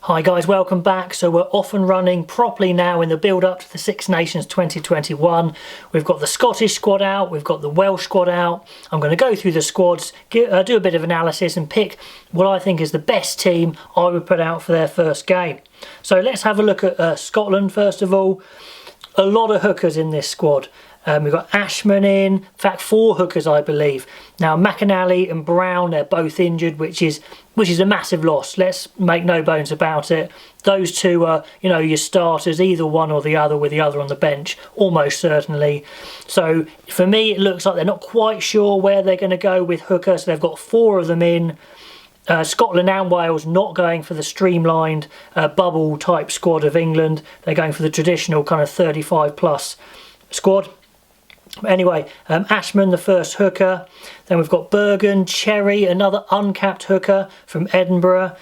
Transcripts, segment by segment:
Hi guys, welcome back. So we're off and running properly now in the build up to the Six Nations 2021. We've got the Scottish squad out, we've got the Welsh squad out. I'm going to go through the squads, do a bit of analysis and pick what I think is the best team I would put out for their first game. So let's have a look at Scotland first of all. A lot of hookers in this squad. We've got Ashman in fact 4 hookers I believe. Now McAnally and Brown, they're both injured, which is a massive loss. Let's make no bones about it. Those two are, your starters, either one or the other, with the other on the bench, almost certainly. So for me, it looks like they're not quite sure where they're going to go with hookers. So they've got 4 of them in. Scotland and Wales not going for the streamlined bubble type squad of England. They're going for the traditional kind of 35 plus squad. Anyway, Ashman, the first hooker. Then we've got Bergen, Cherry, another uncapped hooker from Edinburgh.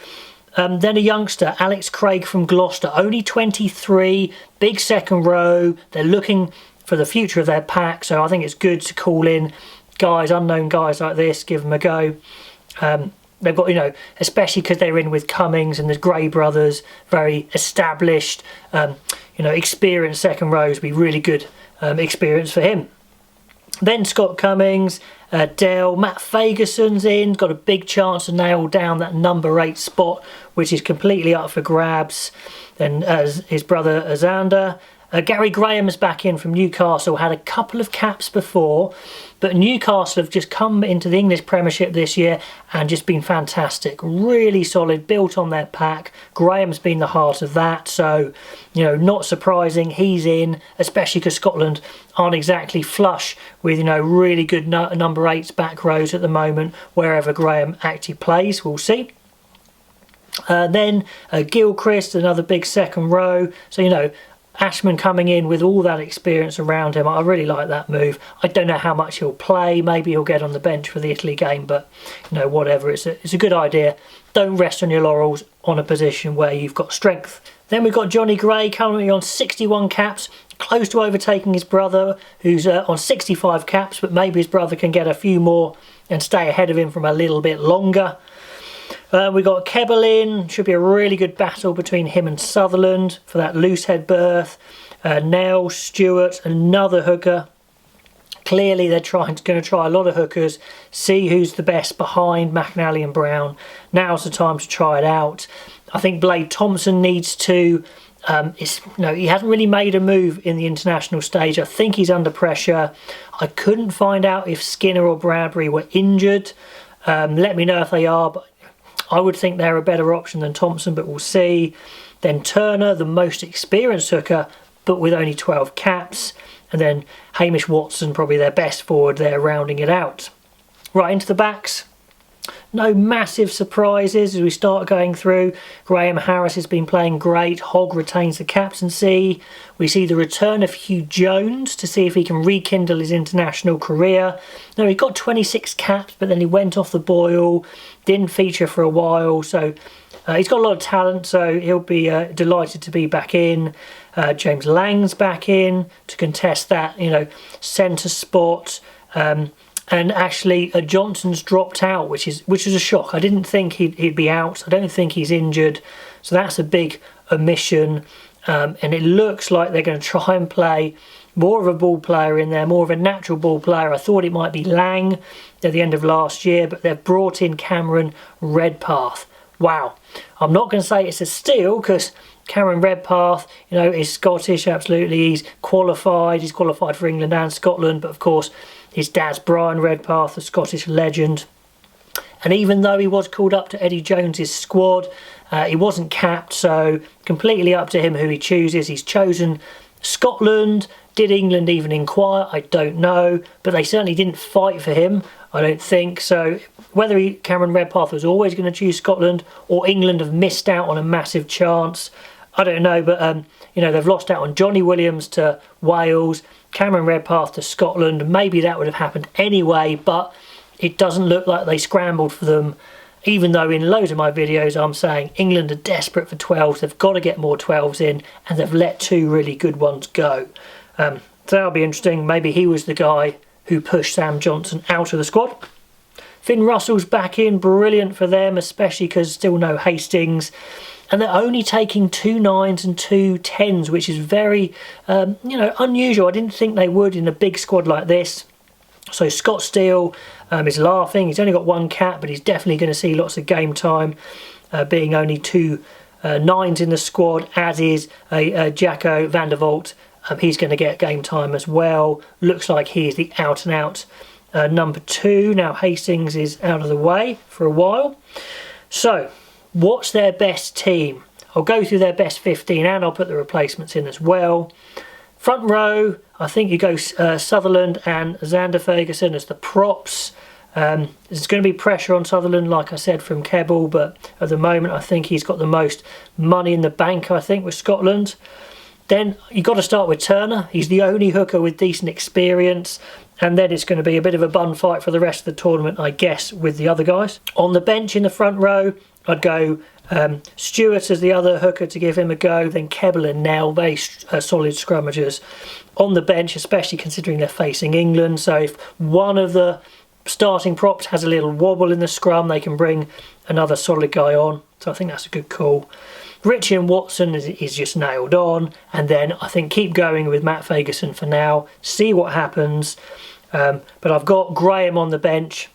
Then a youngster, Alex Craig from Gloucester, only 23, big second row. They're looking for the future of their pack, so I think it's good to call in guys, unknown guys like this, give them a go. They've got, especially because they're in with Cummings and the Gray brothers, very established, experienced second rows, be really good experience for him. Then Scott Cummings, Dell, Matt Fagerson's in, got a big chance to nail down that number 8 spot, which is completely up for grabs. Then as his brother Azander. Gary Graham's back in from Newcastle, had a couple of caps before, but Newcastle have just come into the English Premiership this year and just been fantastic. Really solid, built on their pack. Graham's been the heart of that, so, not surprising he's in, especially because Scotland aren't exactly flush with, really good number 8s back rows at the moment, wherever Graham actually plays, we'll see. Then Gilchrist, another big second row, so, Ashman coming in with all that experience around him. I really like that move. I don't know how much he'll play. Maybe he'll get on the bench for the Italy game, but whatever. It's a good idea. Don't rest on your laurels on a position where you've got strength. Then we've got Johnny Gray currently on 61 caps, close to overtaking his brother, who's on 65 caps, but maybe his brother can get a few more and stay ahead of him from a little bit longer. We've got Kebble in, should be a really good battle between him and Sutherland for that loose head berth. Nell, Stewart, another hooker. Clearly they're going to try a lot of hookers, see who's the best behind McAnally and Brown. Now's the time to try it out. I think Blade Thompson needs to, he hasn't really made a move in the international stage. I think he's under pressure. I couldn't find out if Skinner or Bradbury were injured. Let me know if they are, but I would think they're a better option than Thompson, but we'll see. Then Turner, the most experienced hooker, but with only 12 caps. And then Hamish Watson, probably their best forward there, rounding it out. Right, into the backs. No massive surprises as we start going through. Graham Harris has been playing great. Hogg retains the captaincy. We see the return of Hugh Jones to see if he can rekindle his international career. Now, he got 26 caps, but then he went off the boil. Didn't feature for a while, so he's got a lot of talent, so he'll be delighted to be back in. James Lang's back in to contest that, centre spot. And actually Johnson's dropped out, which is a shock. I didn't think he'd be out. I don't think he's injured, so that's a big omission. And it looks like they're going to try and play more of a ball player in there, more of a natural ball player. I thought it might be Lang at the end of last year, but they've brought in Cameron Redpath. Wow. I'm not going to say it's a steal, because Cameron Redpath, is Scottish, absolutely. He's qualified for England and Scotland, but of course his dad's Brian Redpath, a Scottish legend. And even though he was called up to Eddie Jones's squad, he wasn't capped, so completely up to him who he chooses. He's chosen Scotland. Did England even inquire? I don't know, but they certainly didn't fight for him, I don't think. So whether Cameron Redpath was always going to choose Scotland or England have missed out on a massive chance, I don't know. But they've lost out on Johnny Williams to Wales, Cameron Redpath to Scotland. Maybe that would have happened anyway, but it doesn't look like they scrambled for them, even though in loads of my videos I'm saying England are desperate for 12s. They've got to get more 12s in, and they've let 2 really good ones go. So that'll be interesting. Maybe he was the guy who pushed Sam Johnson out of the squad. Finn Russell's back in, brilliant for them, especially because still no Hastings. and they're only taking 2 9s and 2 10s, which is very, unusual. I didn't think they would in a big squad like this. So Scott Steele is laughing. He's only got 1 cap, but he's definitely going to see lots of game time, being only 2 9s in the squad, as is Jacco van der Vault. He's going to get game time as well. Looks like he is the out-and-out number 2. Now Hastings is out of the way for a while. So, what's their best team? I'll go through their best 15 and I'll put the replacements in as well. Front row, I think you go Sutherland and Xander Ferguson as the props. There's going to be pressure on Sutherland, like I said, from Kebble, but at the moment I think he's got the most money in the bank, I think, with Scotland. Then you've got to start with Turner. He's the only hooker with decent experience, and then it's going to be a bit of a bun fight for the rest of the tournament, I guess, with the other guys. On the bench in the front row, I'd go Stewart as the other hooker to give him a go, then Kebble and Nell, very solid scrummagers on the bench, especially considering they're facing England. So if one of the starting props has a little wobble in the scrum, they can bring another solid guy on. So I think that's a good call. Richie and Watson is just nailed on, and then I think keep going with Matt Ferguson for now, see what happens. But I've got Graham on the bench.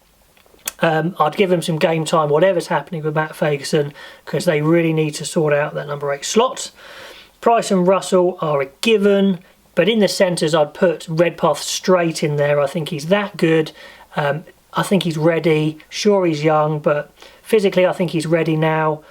I'd give him some game time, whatever's happening with Matt Ferguson, because they really need to sort out that number 8 slot. Price and Russell are a given, but in the centres I'd put Redpath straight in there. I think he's that good. I think he's ready. Sure, he's young, but physically I think he's ready now.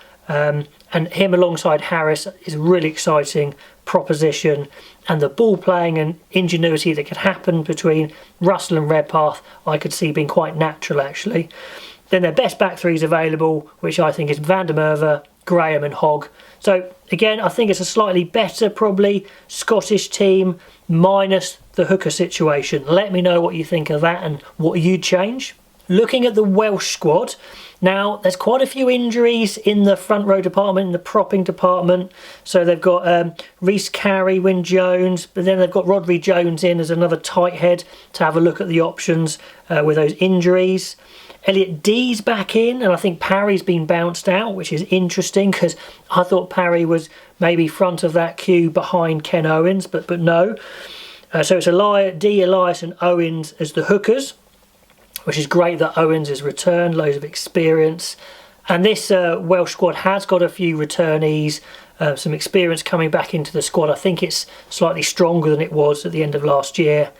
And him alongside Harris is a really exciting proposition, and the ball playing and ingenuity that could happen between Russell and Redpath I could see being quite natural, actually. Then their best back threes available, which I think is Van der Merwe, Graham and Hogg. So again, I think it's a slightly better probably Scottish team minus the hooker situation. Let me know what you think of that and what you'd change. Looking at the Welsh squad, now there's quite a few injuries in the front row department, in the propping department. So they've got Reece Carey, Wyn Jones, but then they've got Rodri Jones in as another tight head to have a look at the options with those injuries. Elliot D's back in, and I think Parry's been bounced out, which is interesting because I thought Parry was maybe front of that queue behind Ken Owens, but no. So it's D, Elias and Owens as the hookers, which is great that Owens has returned, loads of experience. And this Welsh squad has got a few returnees, some experience coming back into the squad. I think it's slightly stronger than it was at the end of last year.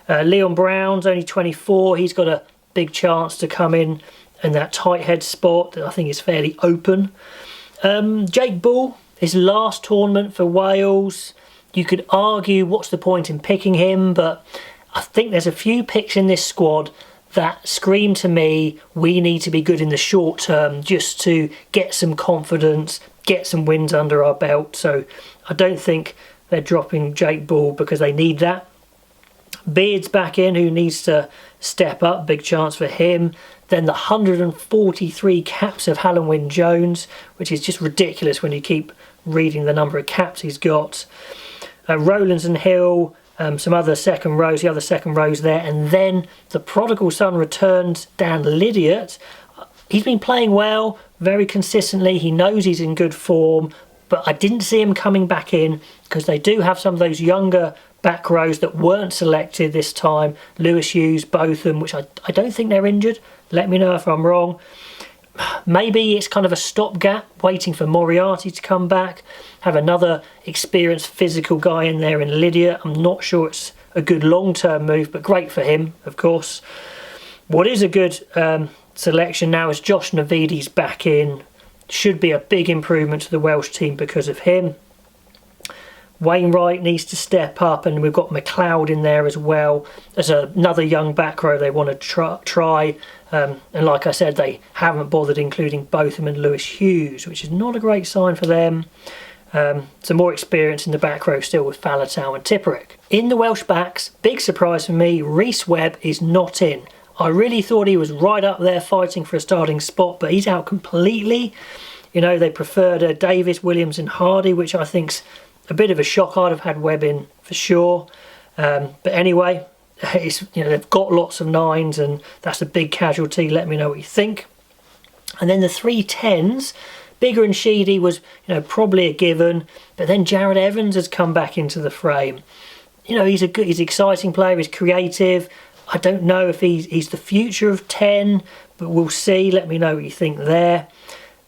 Leon Brown's only 24. He's got a big chance to come in that tight head spot that I think is fairly open. Jake Bull, his last tournament for Wales. You could argue what's the point in picking him, but I think there's a few picks in this squad that scream to me we need to be good in the short term just to get some confidence, get some wins under our belt. So I don't think they're dropping Jake Bull because they need that. Beard's back in, who needs to step up, big chance for him. Then the 143 caps of Hallam Wyn Jones, which is just ridiculous when you keep reading the number of caps he's got. Rowlands and Hill, some other second rows, the other second rows there, and then the prodigal son returns, Dan Lydiot. He's been playing well, very consistently. He knows he's in good form, but I didn't see him coming back in because they do have some of those younger back rows that weren't selected this time. Lewis Hughes, Botham, which I don't think they're injured. Let me know if I'm wrong. Maybe it's kind of a stopgap, waiting for Moriarty to come back. Have another experienced physical guy in there in Lydia. I'm not sure it's a good long-term move, but great for him, of course. What is a good selection now is Josh Navidi's back in. Should be a big improvement to the Welsh team because of him. Wainwright needs to step up, and we've got McLeod in there as well as another young back row they want to try. And like I said, they haven't bothered including Botham and Lewis Hughes, which is not a great sign for them. Some more experience in the back row still with Faletau and Tipperick. In the Welsh backs, big surprise for me, Rhys Webb is not in. I really thought he was right up there fighting for a starting spot, but he's out completely. You know, they preferred Davis, Williams and Hardy, which I think's a bit of a shock. I'd have had Webb in for sure. But anyway, they've got lots of 9s and that's a big casualty. Let me know what you think. And then the 3 10s, Biggar and Sheedy was, probably a given, but then Jared Evans has come back into the frame. He's an exciting player, he's creative. I don't know if he's the future of 10, but we'll see. Let me know what you think there.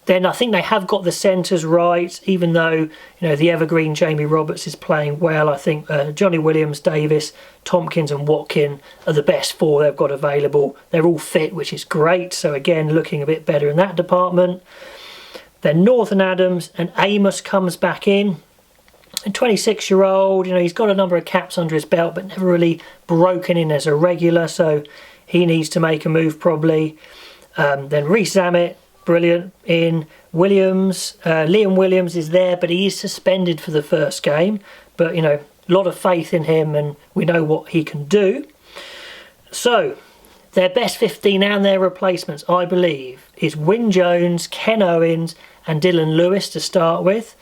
Then I think they have got the centres right, even though, the evergreen Jamie Roberts is playing well. I think Johnny Williams, Davis, Tompkins and Watkin are the best 4 they've got available. They're all fit, which is great. So again, looking a bit better in that department. Then North and Adams, and Amos comes back in. A 26-year-old, he's got a number of caps under his belt, but never really broken in as a regular. So he needs to make a move probably. Then Reece Zammit, brilliant in. Williams, Liam Williams is there, but he is suspended for the first game. But, a lot of faith in him and we know what he can do. So, their best 15 and their replacements, I believe, is Wyn Jones, Ken Owens and Dylan Lewis to start with.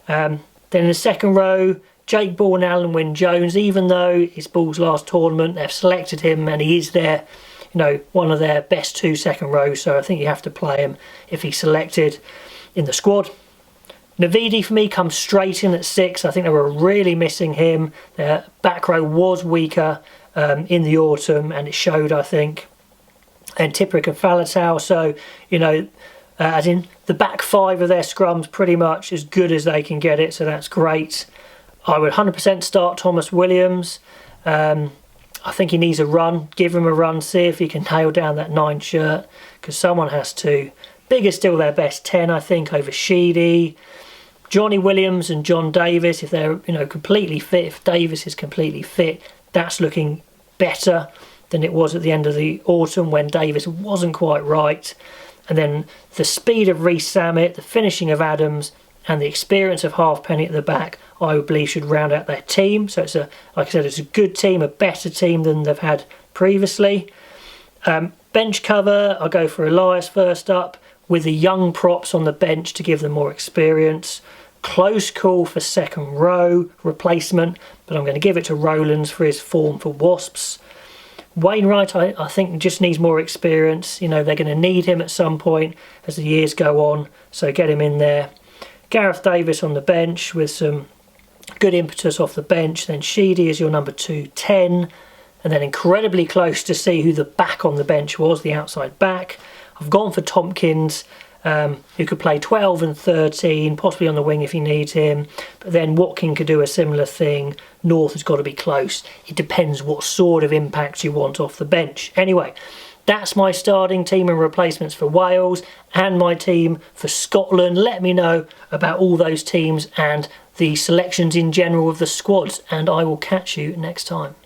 Then in the second row, Jake Bournell and Wyn Jones, even though it's Bull's last tournament, they've selected him and he is their one of their best 2 second rows, so I think you have to play him if he's selected in the squad. Navidi for me comes straight in at 6. I think they were really missing him. Their back row was weaker in the autumn and it showed, I think. And Tipuric and Faletau, so, as in the back 5 of their scrums pretty much as good as they can get it, so that's great. I would 100% start Thomas Williams. I think he needs a run. Give him a run, see if he can nail down that 9 shirt, because someone has to. Biggar's still their best 10, I think, over Sheedy. Johnny Williams and John Davis, if they're completely fit, if Davis is completely fit, that's looking better than it was at the end of the autumn when Davis wasn't quite right. And then the speed of Reece Zammit, the finishing of Adams, and the experience of Halfpenny at the back, I would believe should round out their team. So it's like I said, it's a good team, a better team than they've had previously. Bench cover, I'll go for Elias first up, with the young props on the bench to give them more experience. Close call for second row replacement, but I'm going to give it to Rowlands for his form for Wasps. Wainwright, I think, just needs more experience. They're going to need him at some point as the years go on, so get him in there. Gareth Davis on the bench with some good impetus off the bench. Then Sheedy is your number 2-10. And then incredibly close to see who the back on the bench was, the outside back. I've gone for Tompkins, who could play 12 and 13, possibly on the wing if he needs him. But then Watkin could do a similar thing. North has got to be close. It depends what sort of impact you want off the bench. Anyway, that's my starting team and replacements for Wales and my team for Scotland. Let me know about all those teams and the selections in general of the squads, and I will catch you next time.